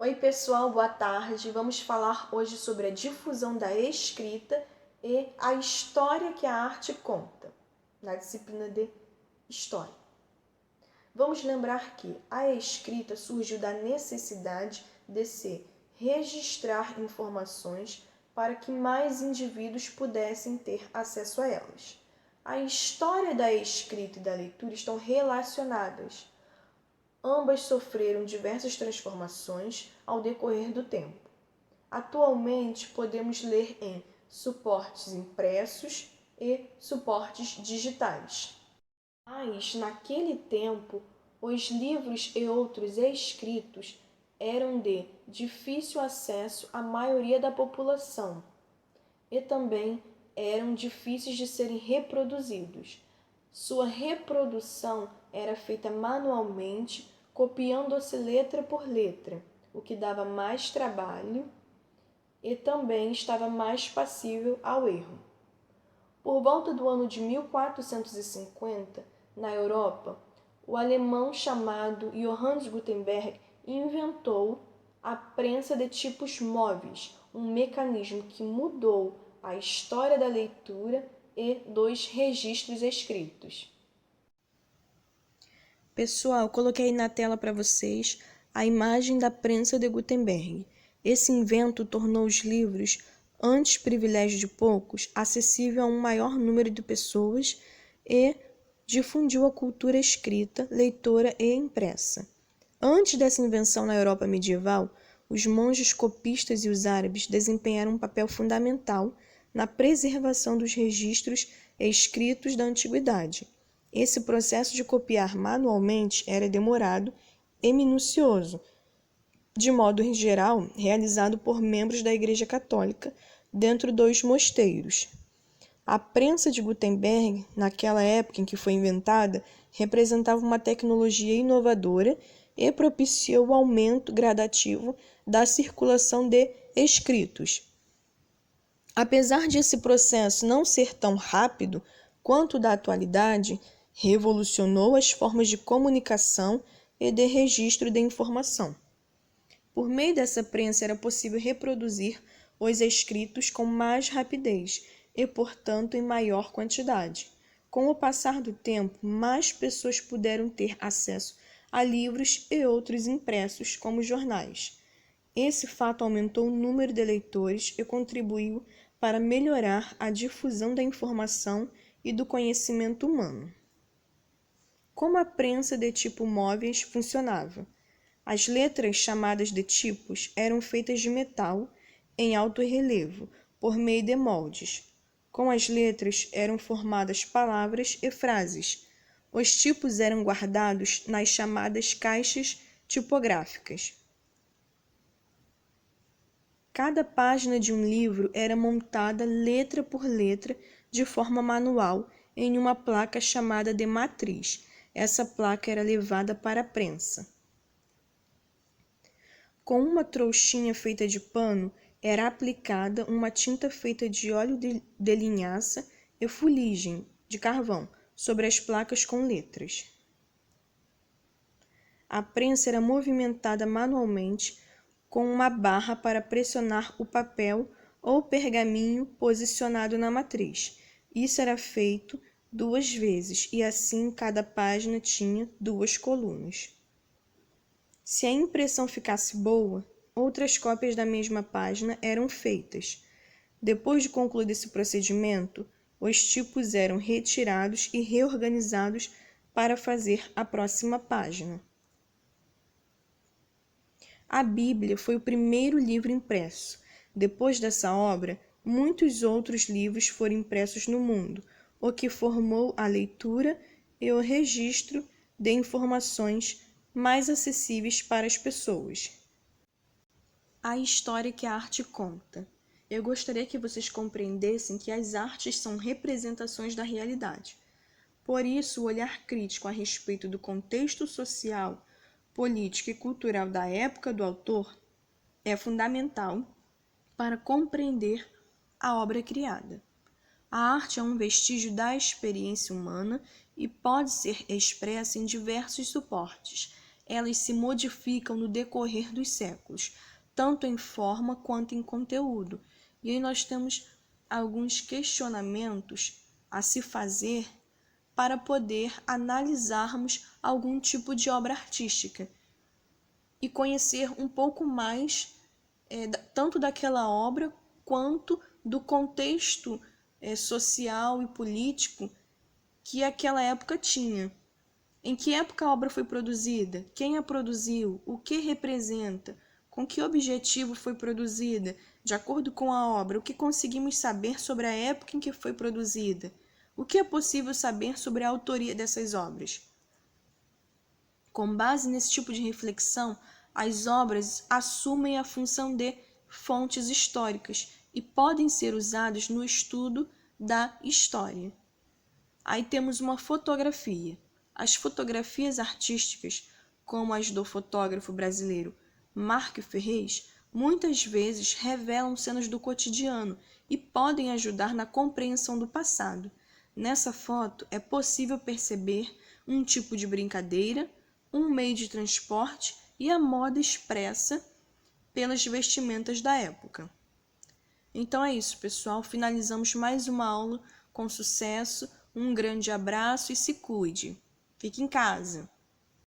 Oi, pessoal, boa tarde. Vamos falar hoje sobre a difusão da escrita e a história que a arte conta, na disciplina de História. Vamos lembrar que a escrita surgiu da necessidade de se registrar informações para que mais indivíduos pudessem ter acesso a elas. A história da escrita e da leitura estão relacionadas. Ambas sofreram diversas transformações ao decorrer do tempo. Atualmente, podemos ler em suportes impressos e suportes digitais. Mas, naquele tempo, os livros e outros escritos eram de difícil acesso à maioria da população e também eram difíceis de serem reproduzidos. Sua reprodução era feita manualmente, copiando-se letra por letra, o que dava mais trabalho e também estava mais passível ao erro. Por volta do ano de 1450, na Europa, o alemão chamado Johannes Gutenberg inventou a prensa de tipos móveis, um mecanismo que mudou a história da leitura e dos registros escritos. Pessoal, coloquei aí na tela para vocês a imagem da prensa de Gutenberg. Esse invento tornou os livros, antes privilégio de poucos, acessível a um maior número de pessoas e difundiu a cultura escrita, leitora e impressa. Antes dessa invenção na Europa medieval, os monges copistas e os árabes desempenharam um papel fundamental na preservação dos registros escritos da antiguidade. Esse processo de copiar manualmente era demorado e minucioso, de modo geral realizado por membros da Igreja Católica dentro dos mosteiros. A prensa de Gutenberg, naquela época em que foi inventada, representava uma tecnologia inovadora e propiciou o aumento gradativo da circulação de escritos. Apesar de esse processo não ser tão rápido quanto o da atualidade, revolucionou as formas de comunicação e de registro de informação. Por meio dessa prensa era possível reproduzir os escritos com mais rapidez e, portanto, em maior quantidade. Com o passar do tempo, mais pessoas puderam ter acesso a livros e outros impressos, como jornais. Esse fato aumentou o número de leitores e contribuiu para melhorar a difusão da informação e do conhecimento humano. Como a prensa de tipo móveis funcionava? As letras, chamadas de tipos, eram feitas de metal em alto relevo, por meio de moldes. Com as letras eram formadas palavras e frases. Os tipos eram guardados nas chamadas caixas tipográficas. Cada página de um livro era montada letra por letra de forma manual em uma placa chamada de matriz. Essa placa era levada para a prensa. Com uma trouxinha feita de pano, era aplicada uma tinta feita de óleo de linhaça e fuligem de carvão sobre as placas com letras. A prensa era movimentada manualmente com uma barra para pressionar o papel ou pergaminho posicionado na matriz. Isso era feito 2 vezes e assim cada página tinha 2 colunas. Se a impressão ficasse boa, outras cópias da mesma página eram feitas. Depois de concluído esse procedimento, os tipos eram retirados e reorganizados para fazer a próxima página. A Bíblia foi o primeiro livro impresso. Depois dessa obra, muitos outros livros foram impressos no mundo, o que formou a leitura e o registro de informações mais acessíveis para as pessoas. A história que a arte conta. Eu gostaria que vocês compreendessem que as artes são representações da realidade. Por isso, o olhar crítico a respeito do contexto social, político e cultural da época do autor é fundamental para compreender a obra criada. A arte é um vestígio da experiência humana e pode ser expressa em diversos suportes. elas se modificam no decorrer dos séculos, tanto em forma quanto em conteúdo. E aí nós temos alguns questionamentos a se fazer para poder analisarmos algum tipo de obra artística e conhecer um pouco mais tanto daquela obra quanto do contexto social e político que aquela época tinha. Em que época a obra foi produzida? Quem a produziu? O que representa? Com que objetivo foi produzida? De acordo com a obra, o que conseguimos saber sobre a época em que foi produzida? O que é possível saber sobre a autoria dessas obras? Com base nesse tipo de reflexão, as obras assumem a função de fontes históricas e podem ser usadas no estudo da história. Aí temos uma fotografia. As fotografias artísticas, como as do fotógrafo brasileiro Marco Ferrez, muitas vezes revelam cenas do cotidiano e podem ajudar na compreensão do passado. Nessa foto é possível perceber um tipo de brincadeira, um meio de transporte e a moda expressa pelas vestimentas da época. Então é isso, pessoal. Finalizamos mais uma aula com sucesso. Um grande abraço e se cuide. Fique em casa.